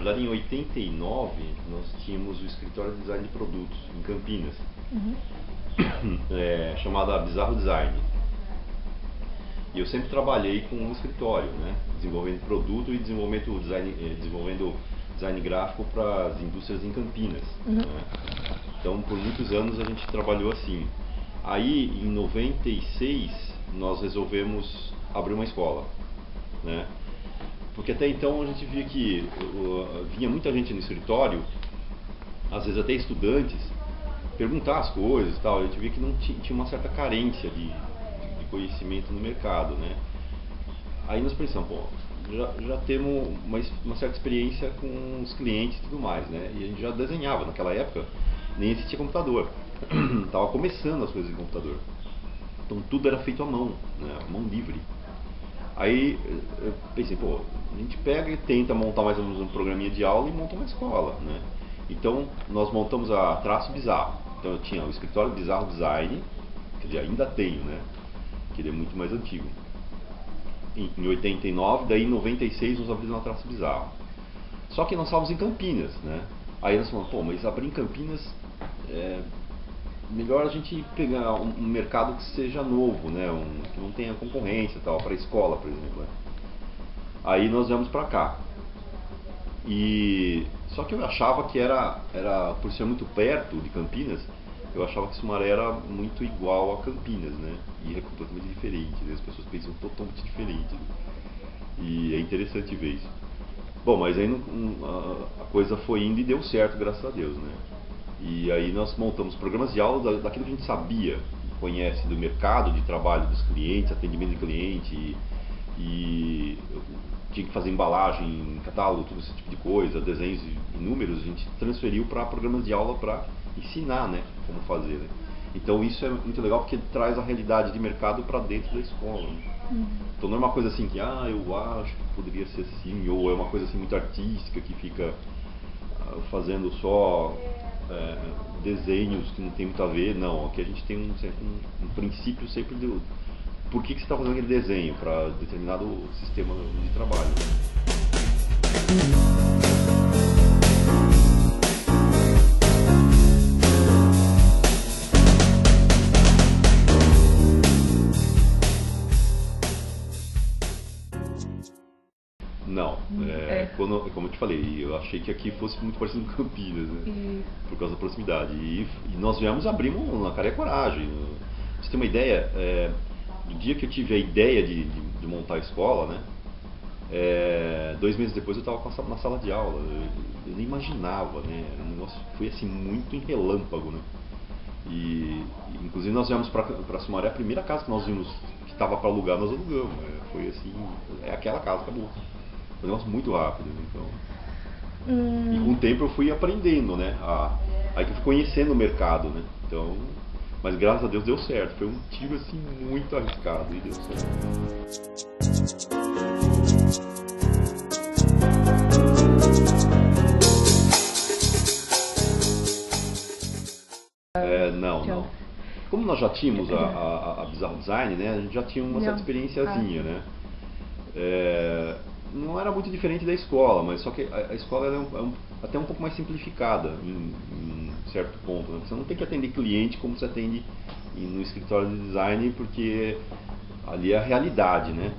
verdade, em 89, nós tínhamos o escritório de design de produtos em Campinas, chamada Bizarro Design. E eu sempre trabalhei com um escritório, né? Desenvolvendo produto e desenvolvendo design gráfico para as indústrias em Campinas. Né? Então, por muitos anos a gente trabalhou assim. Aí, em 96, nós resolvemos abrir uma escola, né? Porque até então a gente via que vinha muita gente no escritório, às vezes até estudantes, perguntar as coisas e tal. A gente via que não tinha uma certa carência de conhecimento no mercado, né? Aí nós pensamos, pô, já temos uma certa experiência com os clientes e tudo mais, né? E a gente já desenhava naquela época, nem existia computador. Tava começando as coisas em computador. Então tudo era feito à mão, né? Mão livre. Aí eu pensei, pô, a gente pega e tenta montar mais ou menos um programinha de aula e monta uma escola, né? Então nós montamos a Traço Bizarro. Então eu tinha o escritório Bizarro Design, quer dizer, ainda tenho, né? Que ele é muito mais antigo. Em 89, daí em 96 nós abrimos uma Traço Bizarro. Só que nós estávamos em Campinas, né? Aí nós falamos, pô, mas abrir em Campinas melhor a gente pegar um mercado que seja novo, né? Que não tenha concorrência e tal, para escola, por exemplo. Né? Aí nós viemos para cá. E só que eu achava que era por ser muito perto de Campinas, eu achava que Sumaré era muito igual a Campinas, né? E é completamente diferente, né? As pessoas pensam totalmente diferente. Né? E é interessante ver isso. Bom, mas aí a coisa foi indo e deu certo, graças a Deus, né? E aí nós montamos programas de aula daquilo que a gente sabia, conhece do mercado de trabalho dos clientes, atendimento de cliente, e tinha que fazer embalagem, catálogo, todo esse tipo de coisa, desenhos e números, a gente transferiu para programas de aula para ensinar, né, como fazer. Né? Então isso é muito legal porque traz a realidade de mercado para dentro da escola. Né? Então não é uma coisa assim que, eu acho que poderia ser assim, ou é uma coisa assim muito artística que fica fazendo só desenhos que não tem muito a ver. Não, aqui a gente tem um princípio sempre do por que você está fazendo aquele desenho para determinado sistema de trabalho. Não, como eu te falei, eu achei que aqui fosse muito parecido com Campinas, né? Por causa da proximidade. E nós viemos abrir na cara e a coragem. Pra você ter uma ideia, do dia que eu tive a ideia de montar a escola, né? 2 meses depois eu estava na sala de aula. Eu nem imaginava, né? O negócio foi assim muito em relâmpago, né? E inclusive nós viemos para Sumaré, a primeira casa que nós vimos que estava para alugar, nós alugamos. Foi assim, aquela casa, acabou. Foi um negócio muito rápido, né? Então, e com o tempo eu fui aprendendo, né? Aí que eu fui conhecendo o mercado, né? Então, mas graças a Deus deu certo. Foi um tiro assim muito arriscado e deu certo. Não. Como nós já tínhamos a Bizarro Design, né? A gente já tinha uma certa experiênciazinha, né? Não era muito diferente da escola, mas só que a escola é até um pouco mais simplificada em certo ponto. Né? Você não tem que atender cliente como você atende no escritório de design, porque ali é a realidade, né?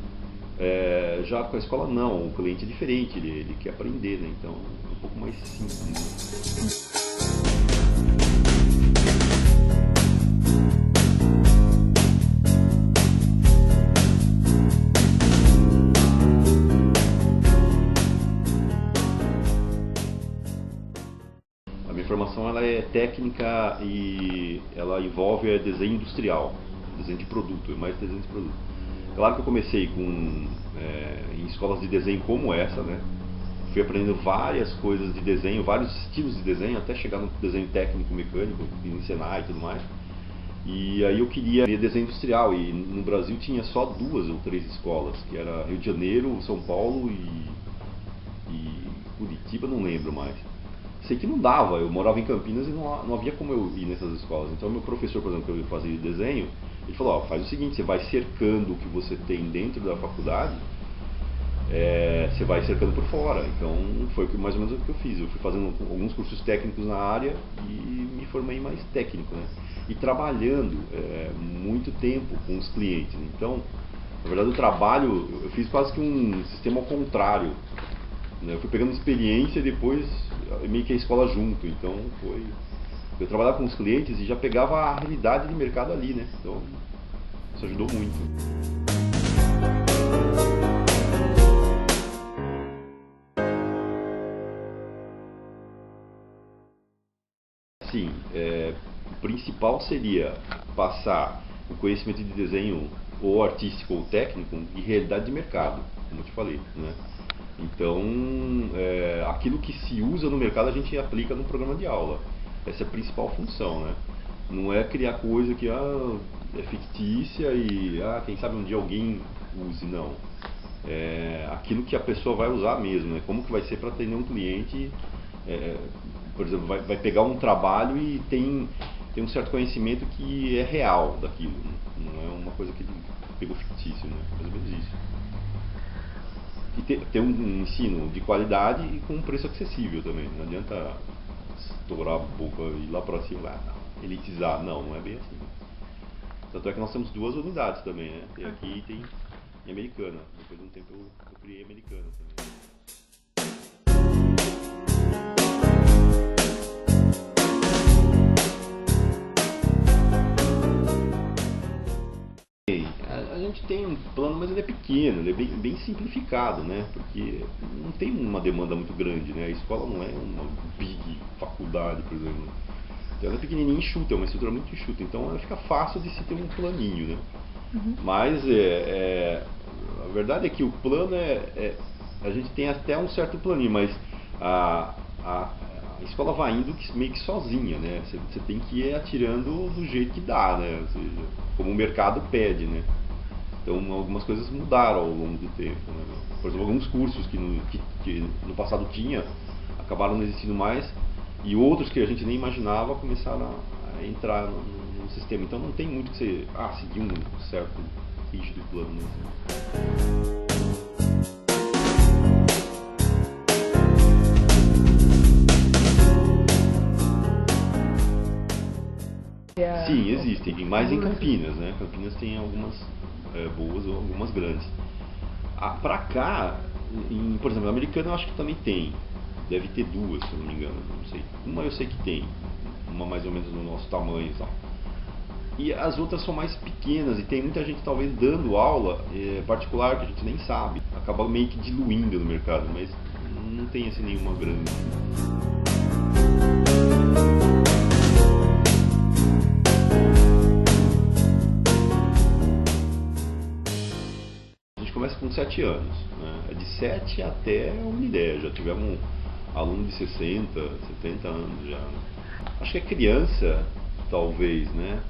Já com a escola não, o cliente é diferente, ele quer aprender, né? Então é um pouco mais simples. Né? Ela é técnica e ela envolve desenho industrial, desenho de produto, é mais desenho de produto. Claro que eu comecei em escolas de desenho como essa, né? Fui aprendendo várias coisas de desenho, vários estilos de desenho, até chegar no desenho técnico, mecânico, no Senai e tudo mais. E aí eu queria desenho industrial, e no Brasil tinha só 2 ou 3 escolas, que era Rio de Janeiro, São Paulo e Curitiba, não lembro mais. Sei que não dava, eu morava em Campinas e não havia como eu ir nessas escolas. Então meu professor, por exemplo, que eu fazia desenho, ele falou, faz o seguinte, você vai cercando o que você tem dentro da faculdade, você vai cercando por fora. Então foi mais ou menos o que eu fiz. Eu fui fazendo alguns cursos técnicos na área e me formei mais técnico, né? E trabalhando muito tempo com os clientes. Então, na verdade, o trabalho, eu fiz quase que um sistema ao contrário, né? Eu fui pegando experiência e depois meio que a escola junto. Então eu trabalhava com os clientes e já pegava a realidade de mercado ali, né? Então isso ajudou muito. Sim, o principal seria passar o conhecimento de desenho ou artístico ou técnico e realidade de mercado, como eu te falei, né? Então, aquilo que se usa no mercado a gente aplica no programa de aula. Essa é a principal função, né? Não é criar coisa que é fictícia e quem sabe um dia alguém use, não. É aquilo que a pessoa vai usar mesmo, né? Como que vai ser para atender um cliente, por exemplo, vai pegar um trabalho e tem um certo conhecimento que é real daquilo, não é uma coisa que ele pegou fictício, né? Mais ou menos isso. E ter um ensino de qualidade e com um preço acessível também. Não adianta estourar a boca e ir lá pra cima, elitizar. Não é bem assim. Tanto é que nós temos 2 unidades também, né? Tem aqui e tem em Americana. Depois de um tempo eu criei Americana também. A gente tem um plano, mas ele é pequeno, ele é bem simplificado, né? Porque não tem uma demanda muito grande, né? A escola não é uma big faculdade, por exemplo. Então ela é pequenininha e enxuta, é uma estrutura muito enxuta, então ela fica fácil de se ter um planinho, né? Uhum. Mas a verdade é que o plano a gente tem até um certo planinho, mas a escola vai indo meio que sozinha, né? Você tem que ir atirando do jeito que dá, né? Ou seja, como o mercado pede, né? Então algumas coisas mudaram ao longo do tempo, né? Por exemplo, alguns cursos que no passado tinha, acabaram não existindo mais, e outros que a gente nem imaginava começaram a entrar no sistema. Então não tem muito que você seguir um certo rígido plano, né? Sim, existem, mais em Campinas, né? Campinas tem algumas boas ou algumas grandes. Pra cá, por exemplo, a Americana eu acho que também tem. Deve ter 2, se eu não me engano, não sei. Uma eu sei que tem, uma mais ou menos no nosso tamanho e tal. E as outras são mais pequenas e tem muita gente talvez dando aula particular que a gente nem sabe. Acaba meio que diluindo no mercado, mas não tem assim nenhuma grande. Começa com 7 anos, né? É de 7 até uma ideia. Já tivemos aluno de 60, 70 anos já, né? Acho que é criança, talvez, né?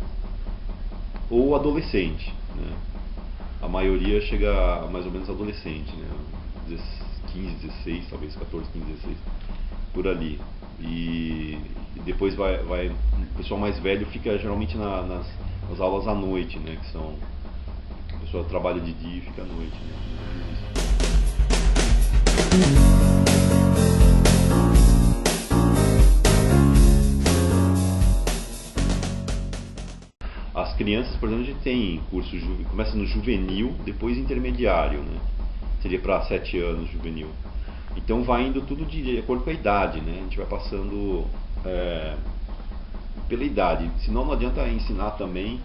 Ou adolescente, né? A maioria chega a mais ou menos adolescente, né? 15, 16, talvez 14, 15, 16, por ali. E depois o pessoal mais velho fica geralmente nas aulas à noite, né? Que são... A pessoa trabalha de dia e fica à noite, né? As crianças, por exemplo, a gente tem curso, começa no juvenil, depois intermediário, né? Seria para 7 anos juvenil. Então vai indo tudo de acordo com a idade, né? A gente vai passando pela idade. Senão não adianta ensinar também,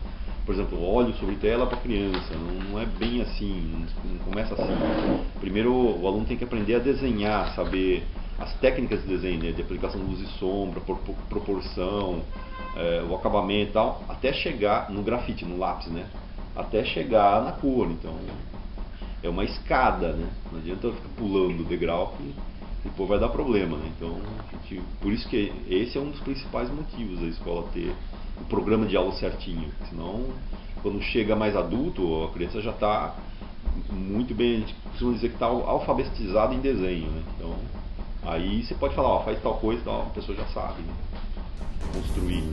por exemplo, óleo sobre tela para criança. Não é bem assim, não começa assim. Primeiro o aluno tem que aprender a desenhar, saber as técnicas de desenho, né? De aplicação de luz e sombra, proporção, o acabamento e tal, até chegar no grafite, no lápis, né? Até chegar na cor. Então é uma escada, né? Não adianta ficar pulando o degrau que depois vai dar problema, né? Então por isso que esse é um dos principais motivos da escola ter o programa de aula certinho. Senão, quando chega mais adulto, a criança já está muito bem, a gente costuma dizer que está alfabetizada em desenho, né? Então aí você pode falar, faz tal coisa, tal, a pessoa já sabe, né? Construir.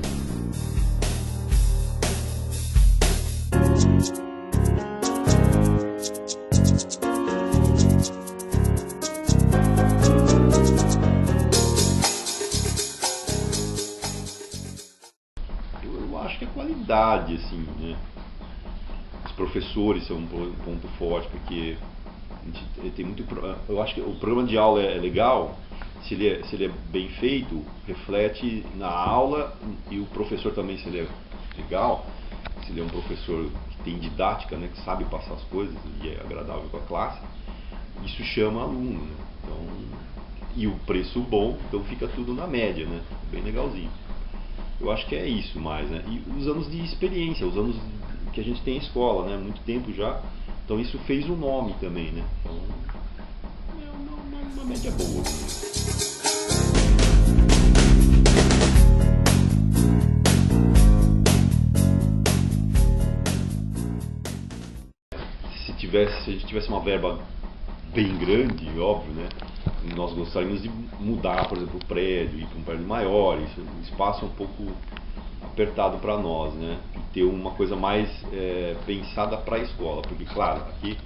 qualidade, assim, né? Os professores são um ponto forte, porque a gente tem muito. Eu acho que o programa de aula é legal, se ele é bem feito, reflete na aula, e o professor também, se ele é legal, se ele é um professor que tem didática, né, que sabe passar as coisas e é agradável com a classe, isso chama aluno, né? Então, e o preço bom, então fica tudo na média, né? Bem legalzinho. Eu acho que é isso mais, né? E os anos de experiência, os anos que a gente tem em escola, né? Muito tempo já. Então isso fez um nome também, né? Então é uma média boa. Se a gente tivesse uma verba bem grande, óbvio, né? Nós gostaríamos de mudar, por exemplo, o prédio, ir para um prédio maior, isso, o espaço é um pouco apertado para nós, né? E ter uma coisa mais pensada para a escola, porque claro, aqui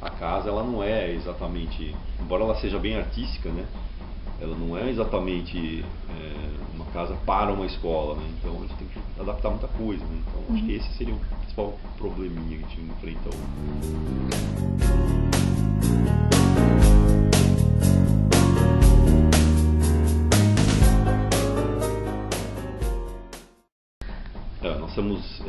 a casa ela não é exatamente, embora ela seja bem artística, né? Ela não é exatamente uma casa para uma escola, né? Então a gente tem que adaptar muita coisa, né? Então acho que esse seria o principal probleminha que a gente enfrenta hoje. Nós temos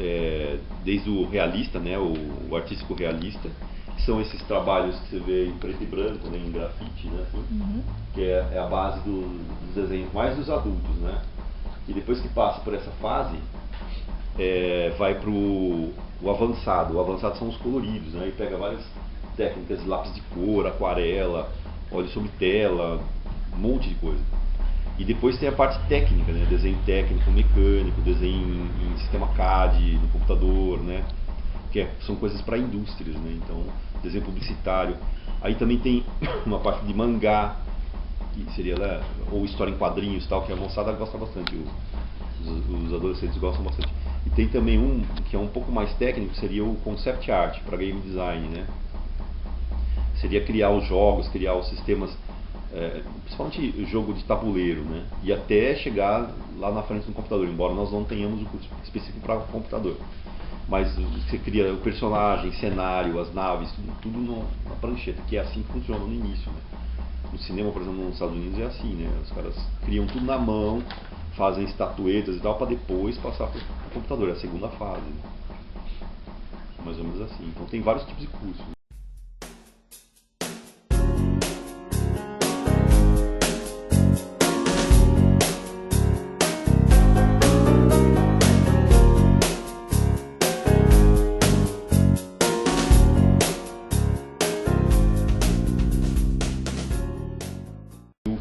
desde o realista, né, o artístico realista, que são esses trabalhos que você vê em preto e branco, né, em grafite, né, assim, que é a base dos desenhos mais dos adultos, né, e depois que passa por essa fase, vai para o avançado. O avançado são os coloridos, né, e pega várias técnicas de lápis de cor, aquarela, óleo sobre tela, um monte de coisa. E depois tem a parte técnica, né? Desenho técnico, mecânico, desenho em sistema CAD, no computador, né? São coisas para indústrias, né? Então, desenho publicitário. Aí também tem uma parte de mangá, que seria, né? Ou história em quadrinhos, tal, que a moçada gosta bastante, os adolescentes gostam bastante. E tem também um que é um pouco mais técnico, seria o concept art para game design, né? Seria criar os jogos, criar os sistemas, principalmente jogo de tabuleiro, né? E até chegar lá na frente do computador, embora nós não tenhamos um curso específico para computador. Mas você cria o personagem, cenário, as naves, tudo na prancheta, que é assim que funciona no início, né? No cinema, por exemplo, nos Estados Unidos é assim, né? Os caras criam tudo na mão, fazem estatuetas e tal, para depois passar para o computador, é a segunda fase, né? Mais ou menos assim. Então tem vários tipos de cursos.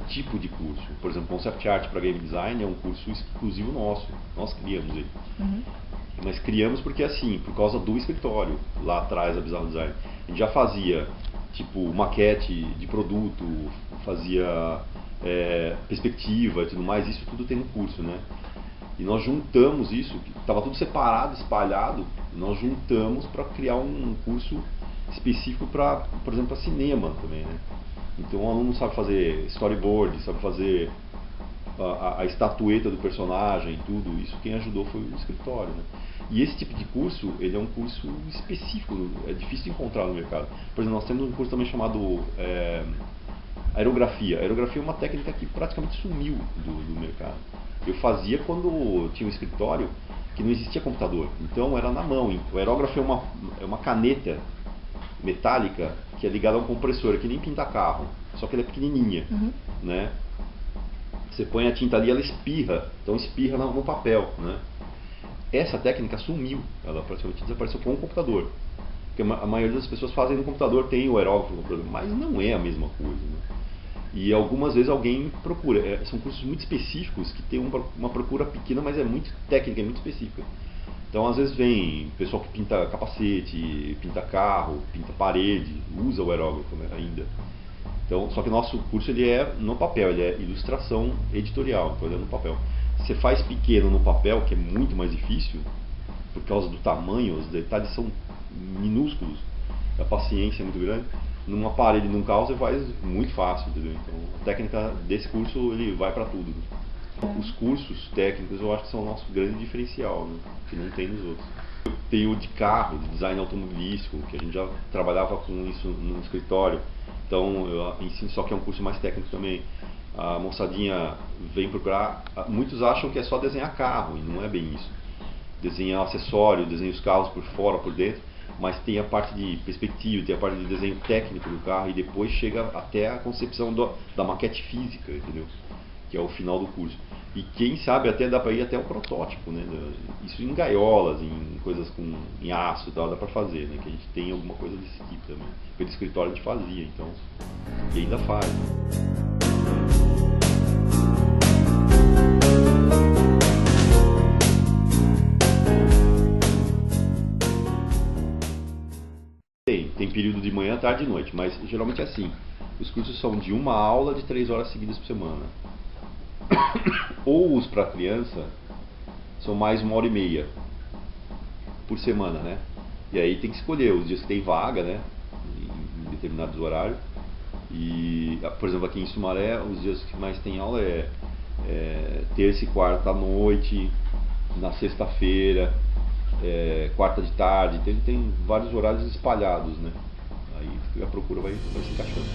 Tipo de curso. Por exemplo, Concept Art para Game Design é um curso exclusivo nosso. Nós criamos ele. Mas criamos porque assim, por causa do escritório lá atrás da Bizarro Design. A gente já fazia tipo maquete de produto, fazia perspectiva e tudo mais, isso tudo tem no curso, né? E nós juntamos isso, estava tudo separado, espalhado, nós juntamos para criar um curso específico para, por exemplo, para cinema também, né? Então o aluno sabe fazer storyboard, sabe fazer a estatueta do personagem, tudo isso quem ajudou foi o escritório, né? E esse tipo de curso, ele é um curso específico, é difícil de encontrar no mercado. Por exemplo, nós temos um curso também chamado aerografia. A aerografia é uma técnica que praticamente sumiu do mercado. Eu fazia quando tinha um escritório que não existia computador, então era na mão. O aerógrafo é uma caneta metálica que é ligada a um compressor, é que nem pinta carro, só que ela é pequenininha, né? Você põe a tinta ali, ela espirra, então espirra no papel, né? Essa técnica sumiu, ela praticamente desapareceu com o computador, porque a maioria das pessoas fazem no computador, tem o aerógrafo no computador, mas não é a mesma coisa, né? E algumas vezes alguém procura, são cursos muito específicos que tem uma procura pequena, mas é muito técnica, é muito específica. Então às vezes vem pessoal que pinta capacete, pinta carro, pinta parede, usa o aerógrafo, né, ainda. Então, só que o nosso curso ele é no papel, ele é ilustração editorial, então ele é no papel. Você faz pequeno no papel, que é muito mais difícil, por causa do tamanho, os detalhes são minúsculos, a paciência é muito grande. Numa parede, num carro, você faz muito fácil, entendeu? Então a técnica desse curso ele vai para tudo. Os cursos técnicos eu acho que são o nosso grande diferencial, né? Que não tem nos outros. Tem o de carro, de design automobilístico, que a gente já trabalhava com isso no escritório. Então eu ensino, só que é um curso mais técnico também. A moçadinha vem procurar, muitos acham que é só desenhar carro, e não é bem isso. Desenhar acessório, desenhar os carros por fora, por dentro, mas tem a parte de perspectiva, tem a parte de desenho técnico do carro, e depois chega até a concepção da maquete física, entendeu? Que é o final do curso. E quem sabe até dá para ir até o protótipo, né? Isso em gaiolas, em coisas em aço e tal, dá para fazer, né? Que a gente tem alguma coisa desse tipo também. Pelo escritório a gente fazia, então, e ainda faz. Tem período de manhã, tarde e noite, mas geralmente é assim. Os cursos são de uma aula de 3 horas seguidas por semana. Ou os para criança são mais 1h30 por semana, né? E aí tem que escolher os dias que tem vaga, né? Em determinados horários. E, por exemplo, aqui em Sumaré, os dias que mais tem aula é terça e quarta à noite, na sexta-feira, quarta de tarde. Tem vários horários espalhados, né? Aí a procura vai se encaixando.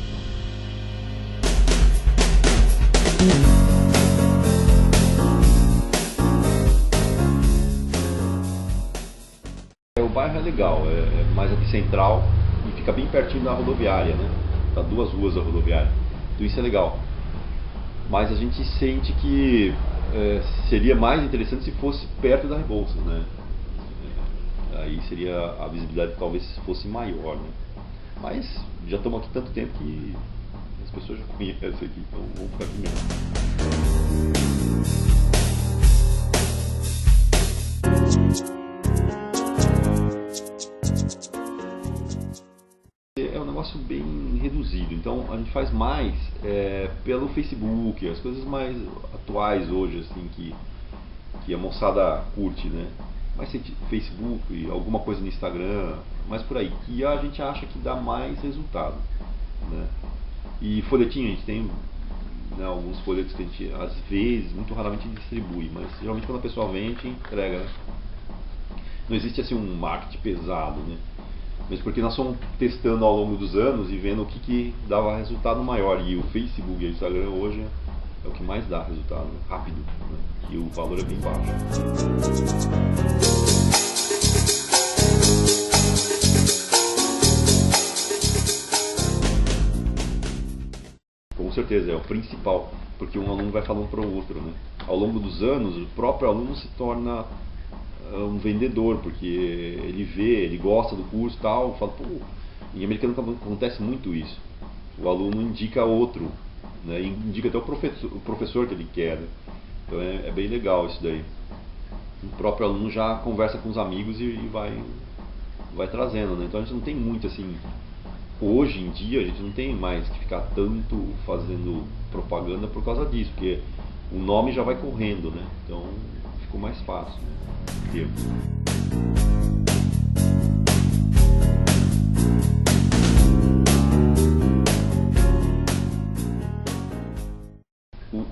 O bairro é legal, é mais aqui central e fica bem pertinho da rodoviária, né? Tá 2 ruas da rodoviária, então isso é legal. Mas a gente sente que seria mais interessante se fosse perto da Rebouças, né? Aí seria, a visibilidade talvez fosse maior, né? Mas já estamos aqui tanto tempo que as pessoas já conhecem aqui, então vamos ficar aqui mesmo. É um negócio bem reduzido, então a gente faz mais pelo Facebook, as coisas mais atuais hoje, assim, que a moçada curte, né? Mais Facebook e alguma coisa no Instagram, mas por aí, que a gente acha que dá mais resultado, né? E folhetinho, a gente tem, né, alguns folhetos que a gente, às vezes, muito raramente distribui, mas geralmente quando a pessoa vende, a gente entrega, né? Não existe assim um marketing pesado, né? Mas porque nós fomos testando ao longo dos anos e vendo o que dava resultado maior, e o Facebook e o Instagram hoje é o que mais dá resultado, né? Rápido, né? E o valor é bem baixo. Com certeza, é o principal, porque um aluno vai falando para o outro, né? Ao longo dos anos, o próprio aluno se torna um vendedor, porque ele vê, ele gosta do curso e tal, fala, pô, em americano acontece muito isso. O aluno indica outro, né? Indica até o professor que ele quer, né? Então é bem legal isso daí. O próprio aluno já conversa com os amigos e vai trazendo, né? Então a gente não tem muito assim. Hoje em dia a gente não tem mais que ficar tanto fazendo propaganda por causa disso, porque o nome já vai correndo, né? Então ficou mais fácil, né?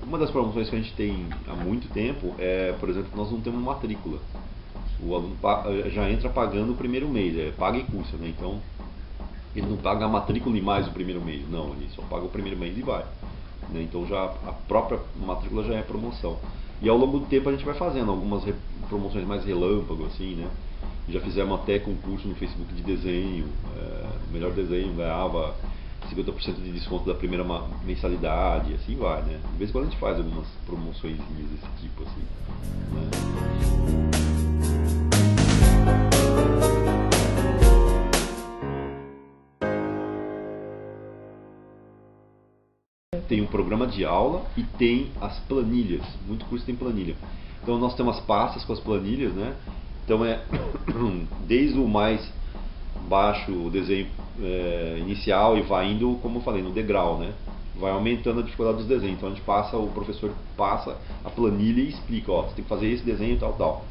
Uma das promoções que a gente tem há muito tempo é, por exemplo, nós não temos matrícula. O aluno já entra pagando o primeiro mês, paga e cursa, né? Então ele não paga a matrícula e mais o primeiro mês, não, ele só paga o primeiro mês e vai, né? Então já a própria matrícula já é promoção. E ao longo do tempo a gente vai fazendo algumas promoções mais relâmpago, assim, né? Já fizemos até concurso no Facebook de desenho, o melhor desenho ganhava 50% de desconto da primeira mensalidade, assim vai, né? De vez em quando a gente faz algumas promoções desse tipo, assim, né? Tem um programa de aula e tem as planilhas. Muito curso tem planilha. Então nós temos as pastas com as planilhas, né? Então desde o mais baixo o desenho inicial e vai indo, como eu falei, no degrau, né? Vai aumentando a dificuldade dos desenhos. Então o professor passa a planilha e explica, ó, você tem que fazer esse desenho e tal.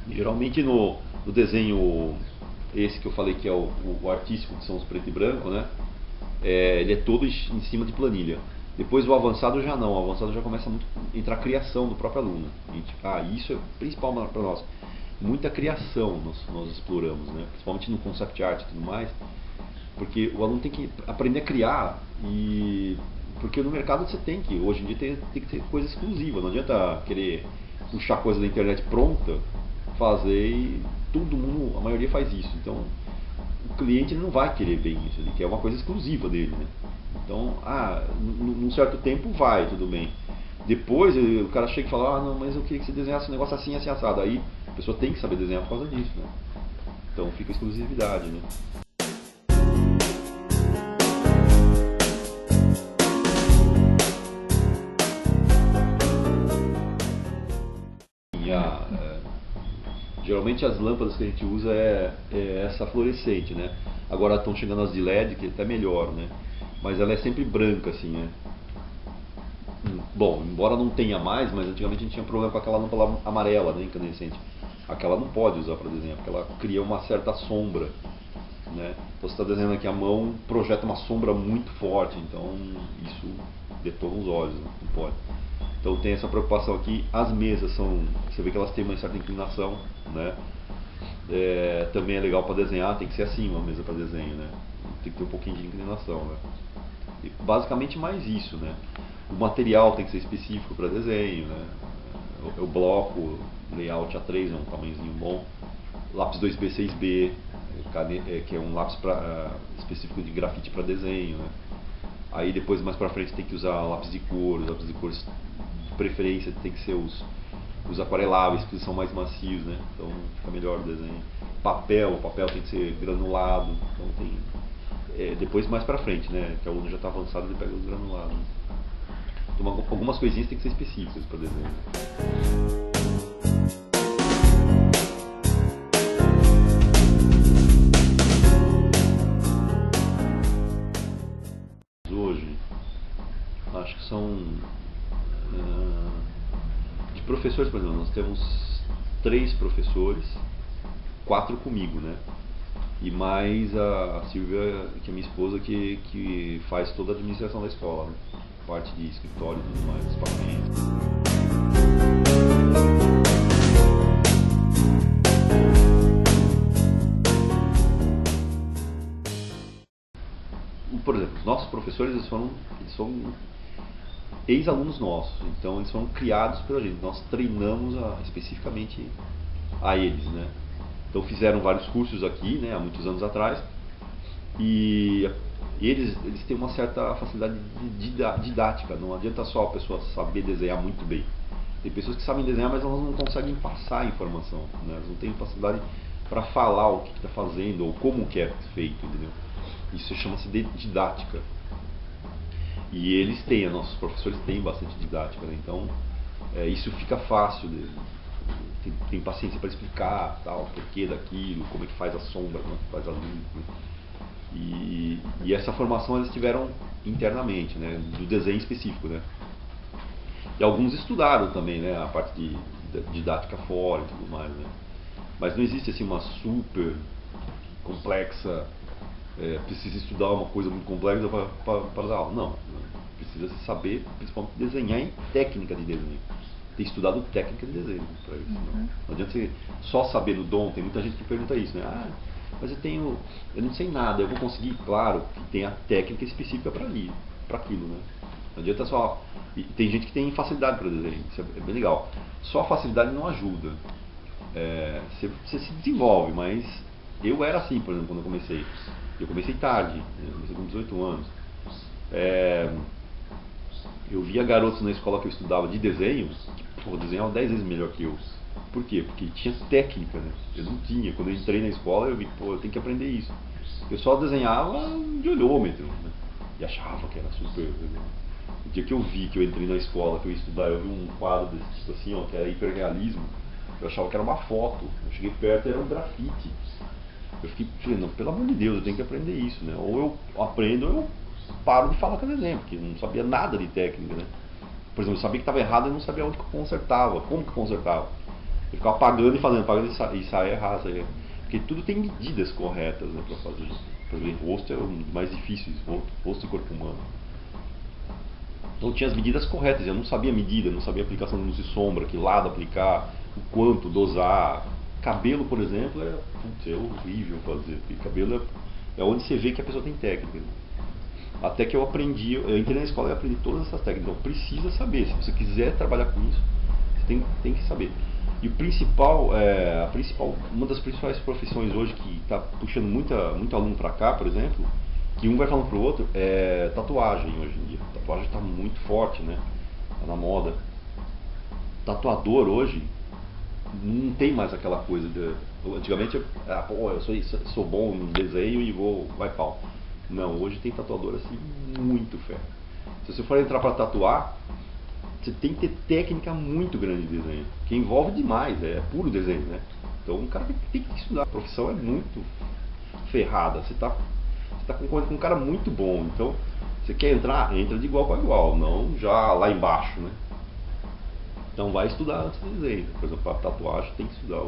E, geralmente no desenho esse que eu falei que é o artístico, que são os preto e branco, né? Ele é todo em cima de planilha. Depois o avançado já não, o avançado já começa muito a entrar a criação do próprio aluno. Isso é o principal para nós. Muita criação nós exploramos, né? Principalmente no concept art e tudo mais, porque o aluno tem que aprender a criar, porque no mercado você tem que, hoje em dia tem que ter coisa exclusiva, não adianta querer puxar coisa da internet pronta, fazer e todo mundo, a maioria faz isso. Então o cliente não vai querer bem isso, ele quer uma coisa exclusiva dele, né? Então, num certo tempo vai, tudo bem. Depois o cara chega e fala, não, mas eu queria que você desenhasse um negócio assim, assim, assado. Aí a pessoa tem que saber desenhar por causa disso, né? Então fica exclusividade, né? Geralmente as lâmpadas que a gente usa é essa fluorescente, né? Agora estão chegando as de LED, que é até melhor, né? Mas ela é sempre branca, assim, né? Bom, embora não tenha mais, mas antigamente a gente tinha problema com aquela lâmpada amarela, né, incandescente. Aquela não pode usar para desenhar, porque ela cria uma certa sombra, né? Então você está desenhando aqui a mão, projeta uma sombra muito forte, então isso detona os olhos, né? Não pode. Então tem essa preocupação aqui. As mesas são, você vê que elas têm uma certa inclinação, né? Também é legal para desenhar, tem que ser assim uma mesa para desenho, né? Tem que ter um pouquinho de inclinação, né? E basicamente mais isso, né? O material tem que ser específico para desenho, né? O bloco, layout A3 é um tamanhozinho bom. Lápis 2B, 6B, que é um lápis específico de grafite para desenho, né? Aí depois mais para frente tem que usar lápis de cor, os lápis de cor de preferência tem que ser os aquareláveis, que são mais macios, né? Então fica melhor o desenho. O papel tem que ser granulado, então tem depois mais pra frente, né? Que o aluno já está avançado, ele pega os granulados. Então, algumas coisinhas tem que ser específicas para desenho. Hoje, acho que são de professores, por exemplo, nós temos 3 professores, 4 comigo, né? E mais a Silvia, que é minha esposa, que faz toda a administração da escola, né? Parte de escritório e tudo mais, equipamento. Por exemplo, os nossos professores eles são ex-alunos nossos, então eles foram criados pela gente. Nós treinamos especificamente a eles, né? Então fizeram vários cursos aqui, né, há muitos anos atrás, e eles têm uma certa facilidade didática. Não adianta só a pessoa saber desenhar muito bem. Tem pessoas que sabem desenhar, mas elas não conseguem passar a informação, né? Elas não têm facilidade para falar o que está fazendo ou como que é feito, entendeu? Isso chama-se de didática. E eles têm, nossos professores têm bastante didática, né? Então isso fica fácil. Tem paciência para explicar tal, o porquê daquilo, como é que faz a sombra, como é que faz a luz, né? E essa formação eles tiveram internamente, né, do desenho específico, né? E alguns estudaram também, né, a parte de didática fora e tudo mais, né? Mas não existe assim uma super complexa, precisa estudar uma coisa muito complexa para dar aula. Não, precisa saber principalmente desenhar em técnica de desenho. Ter estudado técnica de desenho para isso. Não adianta você só saber no dom. Tem muita gente que pergunta isso, né? Mas eu não sei nada, eu vou conseguir. Claro que tem a técnica específica para aquilo, né? Não adianta só. E tem gente que tem facilidade para desenho, isso é bem legal. Só a facilidade não ajuda. Você se desenvolve, mas eu era assim, por exemplo, quando eu comecei. Eu comecei tarde, eu comecei com 18 anos. Eu via garotos na escola que eu estudava de desenho que desenhavam 10 vezes melhor que eu. Por quê? Porque tinha técnica, né? Eu não tinha. Quando eu entrei na escola, eu vi, eu tenho que aprender isso. Eu só desenhava de olhômetro, né? E achava que era super. O dia que eu vi que eu entrei na escola, que eu ia estudar, eu vi um quadro desse tipo assim, ó, que era hiperrealismo. Eu achava que era uma foto. Eu cheguei perto e era um grafite. Eu falei, não, pelo amor de Deus, eu tenho que aprender isso, né? Ou eu aprendo ou eu paro de falar com o desenho, porque eu não sabia nada de técnica, né? Por exemplo, eu sabia que estava errado e não sabia onde que eu consertava, como que eu consertava. Eu ficava apagando e fazendo, apagando e saia errado, porque tudo tem medidas corretas, né, para fazer. Por exemplo, rosto é o mais difícil, rosto e corpo humano. Então tinha as medidas corretas, eu não sabia medida, não sabia aplicação de luz e sombra, que lado aplicar, o quanto dosar. Cabelo, por exemplo, é horrível fazer, porque cabelo é onde você vê que a pessoa tem técnica. Até que eu entrei na escola e aprendi todas essas técnicas. Então precisa saber, se você quiser trabalhar com isso, você tem que saber. E o principal, uma das principais profissões hoje que está puxando muito aluno para cá, por exemplo, que um vai falando pro outro, é tatuagem hoje em dia. Tatuagem está muito forte, né? Tá na moda. Tatuador hoje não tem mais aquela coisa de... Antigamente, eu sou bom no desenho e vai pau. Não, hoje tem tatuador assim muito fera. Se você for entrar para tatuar, você tem que ter técnica muito grande de desenho, que envolve demais, é puro desenho, né? Então o cara tem que estudar. A profissão é muito ferrada. Você tá concorrendo com um cara muito bom. Então, você quer entrar? Entra de igual para igual, não já lá embaixo, né? Então vai estudar antes do desenho. Por exemplo, para tatuagem tem que estudar,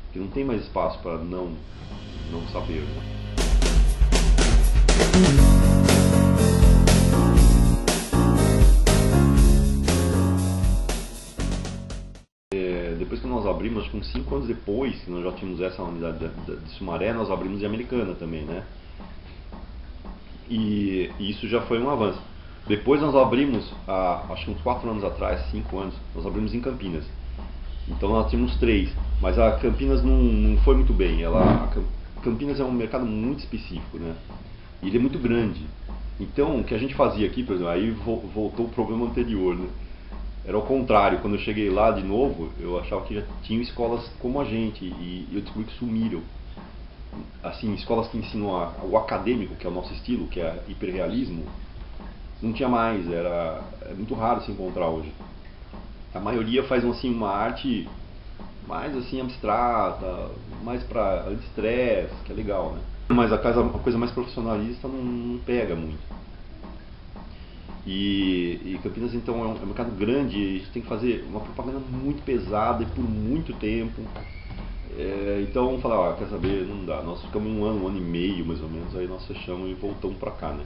porque não tem mais espaço para não saber, né? Depois que nós abrimos, acho que uns 5 anos depois, que nós já tínhamos essa unidade de Sumaré, nós abrimos de Americana também, né? E isso já foi um avanço. Depois nós abrimos, acho que uns 4 anos atrás, 5 anos, nós abrimos em Campinas. Então nós tínhamos 3, mas a Campinas não foi muito bem. Campinas é um mercado muito específico, né? E ele é muito grande. Então o que a gente fazia aqui, por exemplo, aí voltou o problema anterior, né? Era o contrário, quando eu cheguei lá de novo, eu achava que já tinham escolas como a gente, e eu descobri que sumiram. Assim, escolas que ensinam o acadêmico, que é o nosso estilo, que é hiperrealismo, não tinha mais, é muito raro se encontrar hoje. A maioria faz assim, uma arte mais assim abstrata, mais para anti-estresse, que é legal, né? Mas a coisa mais profissionalista não pega muito. E Campinas então é um mercado grande, a gente tem que fazer uma propaganda muito pesada e por muito tempo. Então vamos falar, quer saber, não dá. Nós ficamos um ano e meio mais ou menos, aí nós fechamos e voltamos para cá, né?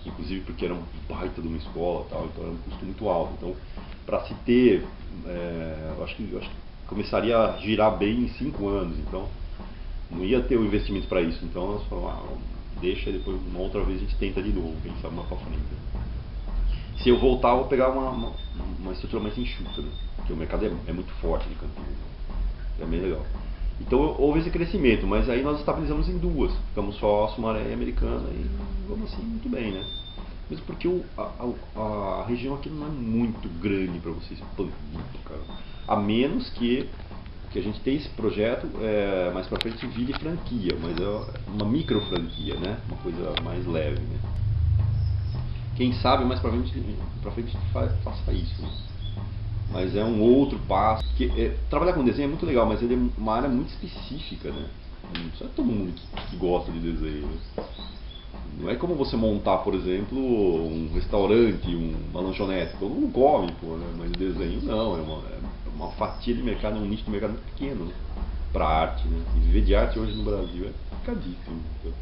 Inclusive porque era um baita de uma escola, tal, então era um custo muito alto. Então, para se ter, eu acho que começaria a girar bem em 5 anos, então não ia ter o investimento para isso. Então nós falamos, deixa, depois uma outra vez a gente tenta de novo, quem sabe mais para frente. Se eu voltar, eu vou pegar uma estrutura mais enxuta, né? Porque o mercado é muito forte de Campinas, é bem legal. Então houve esse crescimento, mas aí nós estabilizamos em 2, ficamos só Sumaré e Americana e vamos assim muito bem, né? Mesmo porque a região aqui não é muito grande para você expandir, cara. A menos que a gente tenha esse projeto, mais pra frente vire franquia, mas é uma micro franquia, né? Uma coisa mais leve, né? Quem sabe mais pra frente faça isso, né? Mas é um outro passo. Trabalhar com desenho é muito legal, mas ele é uma área muito específica, né? Não é todo mundo que gosta de desenho, né? Não é como você montar, por exemplo, um restaurante, uma lanchonete. Todo mundo come, pô, né? Mas o desenho não, é uma fatia de mercado, um nicho de mercado muito pequeno, né? Pra arte, né? E viver de arte hoje no Brasil é complicadíssimo. Então,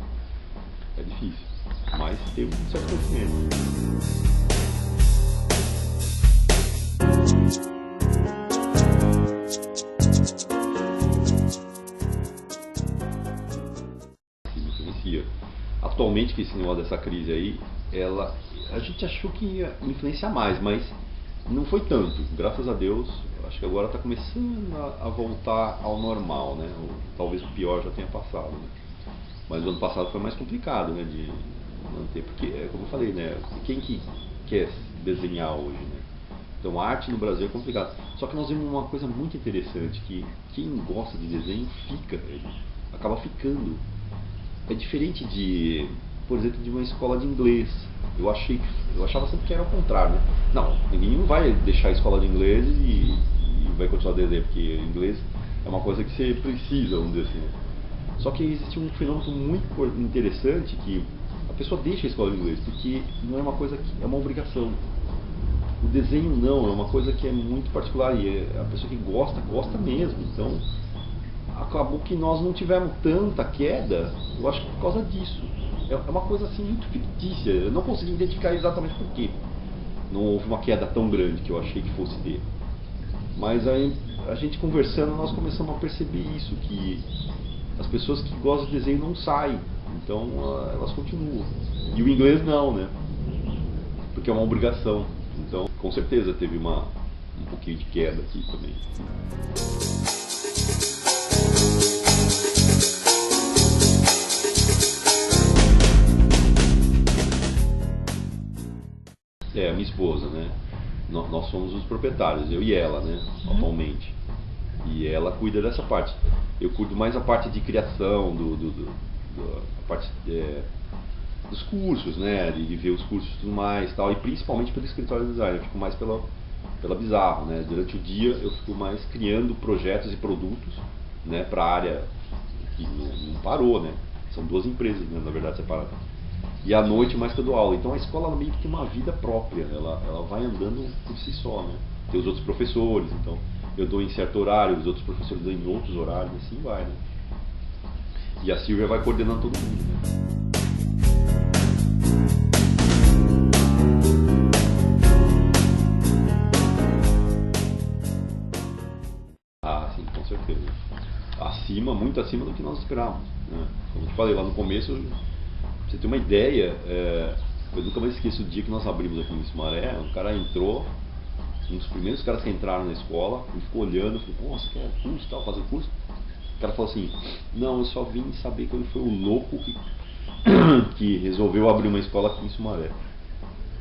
é difícil, mas tem um certo conhecimento. Atualmente, que esse negócio dessa crise aí, a gente achou que ia influenciar mais, mas não foi tanto. Graças a Deus, acho que agora está começando a voltar ao normal, né? Ou, talvez o pior já tenha passado, né? Mas o ano passado foi mais complicado, né? De manter, porque, como eu falei, né? Quem que quer desenhar hoje, né? Então, a arte no Brasil é complicado. Só que nós vimos uma coisa muito interessante, que quem gosta de desenho acaba ficando. É diferente de, por exemplo, de uma escola de inglês. Eu achava sempre que era o contrário, né? Não, ninguém vai deixar a escola de inglês e vai continuar a desenhar, porque inglês é uma coisa que você precisa, vamos dizer assim, né? Só que existe um fenômeno muito interessante, que a pessoa deixa a escola de inglês, porque não é uma coisa que é uma obrigação. O desenho não, é uma coisa que é muito particular, e a pessoa que gosta mesmo. Então acabou que nós não tivemos tanta queda, eu acho que por causa disso. É uma coisa assim muito fictícia, eu não consegui identificar exatamente por quê. não houve uma queda tão grande que eu achei que fosse ter. Mas aí, a gente conversando, nós começamos a perceber isso, que as pessoas que gostam de desenho não saem, então elas continuam. E o inglês não, né? Porque é uma obrigação. Então, com certeza teve um pouquinho de queda aqui também. A minha esposa, né? Nós somos os proprietários, eu e ela, né? Atualmente. E ela cuida dessa parte. Eu cuido mais a parte de criação, a parte dos cursos, né? De ver os cursos e tudo mais, tal. E principalmente pelo escritório de design. Eu fico mais pela Bizarro, né? Durante o dia eu fico mais criando projetos e produtos, né? Para a área que não parou, né? São duas empresas, né? Na verdade, separadas. E à noite mais que eu dou aula. Então a escola meio que tem uma vida própria, ela vai andando por si só, né? Tem os outros professores, então eu dou em certo horário, os outros professores dão em outros horários, assim vai, né? E a Silvia vai coordenando todo mundo, né? Ah, sim, com certeza. Muito acima do que nós esperávamos, né? Como eu te falei lá no começo, pra você ter uma ideia, eu nunca mais esqueço o dia que nós abrimos aqui no Sumaré. Um cara entrou, um dos primeiros caras que entraram na escola, e ficou olhando, falou, pô, você quer curso e tal, fazer curso? O cara falou assim, não, eu só vim saber que ele foi o louco que resolveu abrir uma escola aqui em Sumaré.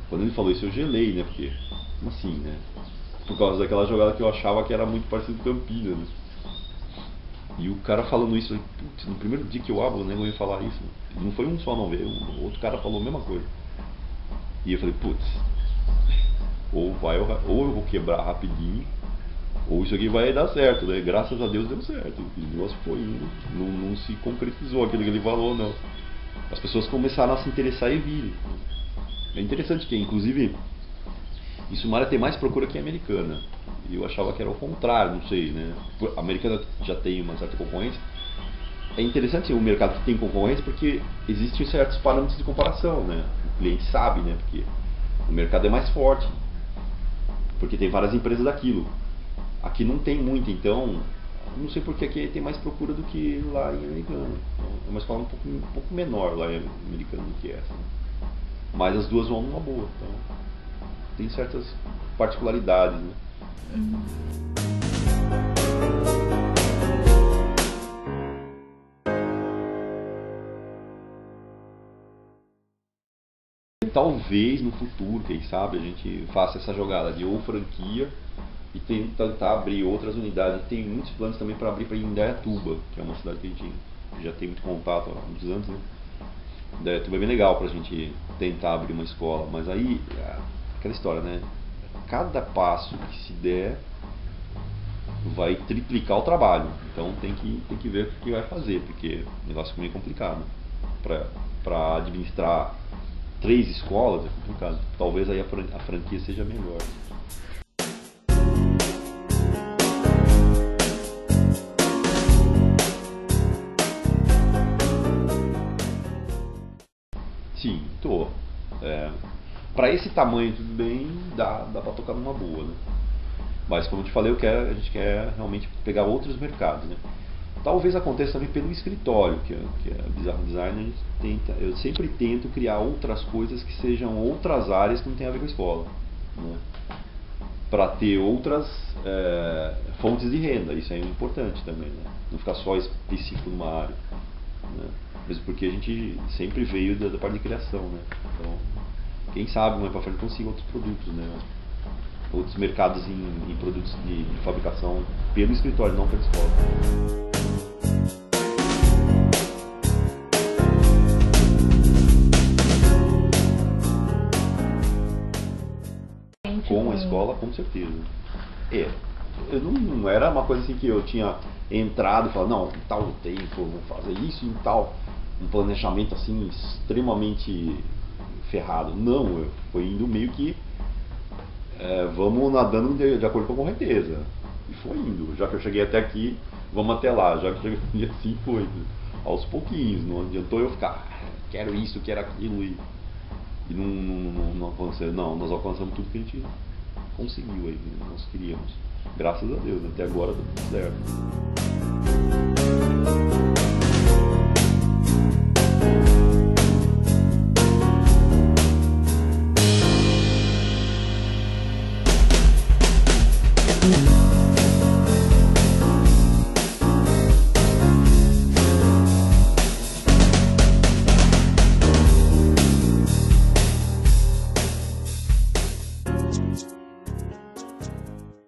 Quando ele falou isso eu gelei, né, porque, como assim, né? Por causa daquela jogada que eu achava que era muito parecido com Campinas, né? E o cara falando isso, putz, no primeiro dia que eu abro, né, eu ia falar isso. Não foi um só não, veio outro cara falou a mesma coisa. E eu falei, putz, ou eu vou quebrar rapidinho, ou isso aqui vai dar certo, né? Graças a Deus deu certo. O negócio foi indo, não se concretizou aquilo que ele falou, não. As pessoas começaram a se interessar e virem. É interessante que, inclusive, em Sumaré tem mais procura que a Americana. E eu achava que era o contrário, não sei, né? A Americana já tem uma certa concorrência. É interessante o mercado que tem concorrência porque existem certos parâmetros de comparação, né? O cliente sabe, né? Porque o mercado é mais forte, porque tem várias empresas daquilo. Aqui não tem muito, então não sei porque aqui tem mais procura do que lá em Americana. Então, é uma escola um pouco menor lá em Americana do que essa, né? Mas as duas vão numa boa, então tem certas particularidades, né? Talvez no futuro, quem sabe, a gente faça essa jogada de ou franquia e tentar abrir outras unidades. Tem muitos planos também para abrir para Indaiatuba, que é uma cidade que a gente já tem muito contato há muitos anos, né? Indaiatuba é bem legal para a gente tentar abrir uma escola, mas aí, aquela história, né? Cada passo que se der vai triplicar o trabalho, então tem que ver o que vai fazer, porque o negócio é meio complicado. Para administrar 3 escolas é complicado. Talvez aí a franquia seja melhor. Sim, tô. Para esse tamanho tudo bem, dá para tocar numa boa, né? Mas como eu te falei, a gente quer realmente pegar outros mercados, né? Talvez aconteça também pelo escritório, que é a Bizarro Design, eu sempre tento criar outras coisas que sejam outras áreas que não tem a ver com a escola, né? Para ter outras fontes de renda, isso é importante também, né? Não ficar só específico numa área, né? Mesmo porque a gente sempre veio da parte de criação, né? Então, quem sabe mais para frente consiga outros produtos, né? Outros mercados em produtos de fabricação pelo escritório, não pela escola. Com a escola, com certeza. Eu não era uma coisa assim que eu tinha entrado e falado, não, em tal tempo eu vou fazer isso, em tal, um planejamento assim extremamente ferrado. Não, eu fui indo meio que vamos nadando de acordo com a correnteza. E foi indo. Já que eu cheguei até aqui, vamos até lá. Já que eu cheguei assim, foi. Aos pouquinhos. Não adiantou eu ficar, quero isso, quero aquilo. E não aconteceu. Não, nós alcançamos tudo que a gente conseguiu aí, nós queríamos. Graças a Deus, até agora tá tudo certo.